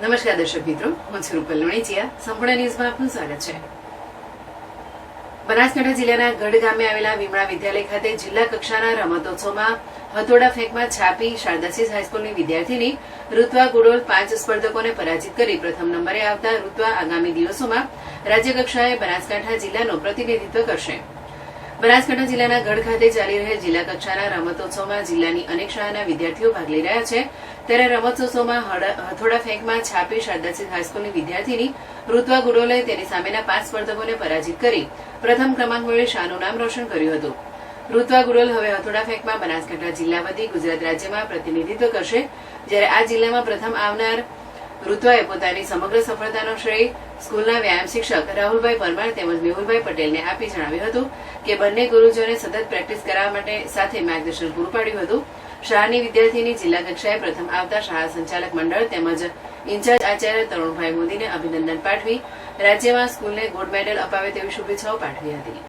નમસ્કાર દર્શક મિત્રો, હું છું રૂપલ લોણીચિયા. સંપૂર્ણ ન્યૂઝમાં આપનું સ્વાગત છે. બનાસકાંઠા જિલ્લાના ગઢ ગામે આવેલા વિમળા વિદ્યાલય ખાતે જિલ્લા કક્ષાના રમતોત્સવમાં હથોડા ફેંકમાં છાપી શારદાશીસ હાઈસ્કૂલની વિદ્યાર્થીની ઋત્વા ગુડોલ 5 સ્પર્ધકોને પરાજિત કરી પ્રથમ નંબરે આવતા ઋત્વા આગામી દિવસોમાં રાજ્યકક્ષાએ બનાસકાંઠા જિલ્લાનું પ્રતિનિધિત્વ કરશે. બનાસકાંઠા જિલ્લાના ગઢ ખાતે ચાલી રહેલ જિલ્લા કક્ષાના રમતોત્સવમાં જિલ્લાની અનેક શાળાના વિદ્યાર્થીઓ ભાગ લઈ રહ્યા છે. ત્યારે રમતોત્સવમાં હથોડા ફેંકમાં છાપી શારદાશીસ હાઈસ્કૂલની વિદ્યાર્થીની ઋત્વા ગુડોલે તેની સામેના 5 સ્પર્ધકોને પરાજિત કરી પ્રથમ ક્રમાંક મેળવી શાળાનું નામ રોશન કર્યું હતું. ઋત્વા ગુડોલ હવે હથોડા ફેંકમાં બનાસકાંઠા જિલ્લા વતી ગુજરાત રાજ્યમાં પ્રતિનિધિત્વ કરશે. જ્યારે આ જિલ્લામાં પ્રથમ આવનાર ઋત્વાએ પોતાની સમગ્ર સફળતાનો શ્રેય સ્કૂલના વ્યાયામ શિક્ષક રાહુલભાઈ પરમાર તેમજ મેહુલભાઈ પટેલને આપી જણાવ્યું હતું કે બંને ગુરુજનોને સતત પ્રેક્ટિસ કરાવવા માટે સાથે માર્ગદર્શન પૂરું પાડ્યું હતું. શાળાની વિદ્યાર્થીની જિલ્લા કક્ષાએ પ્રથમ આવતા શાળા સંચાલક મંડળ તેમજ ઇન્ચાર્જ આચાર્ય તરુણભાઈ મોદીને અભિનંદન પાઠવી રાજ્યમાં સ્કૂલને ગોલ્ડ મેડલ અપાવે તેવી શુભેચ્છાઓ પાઠવી હતી.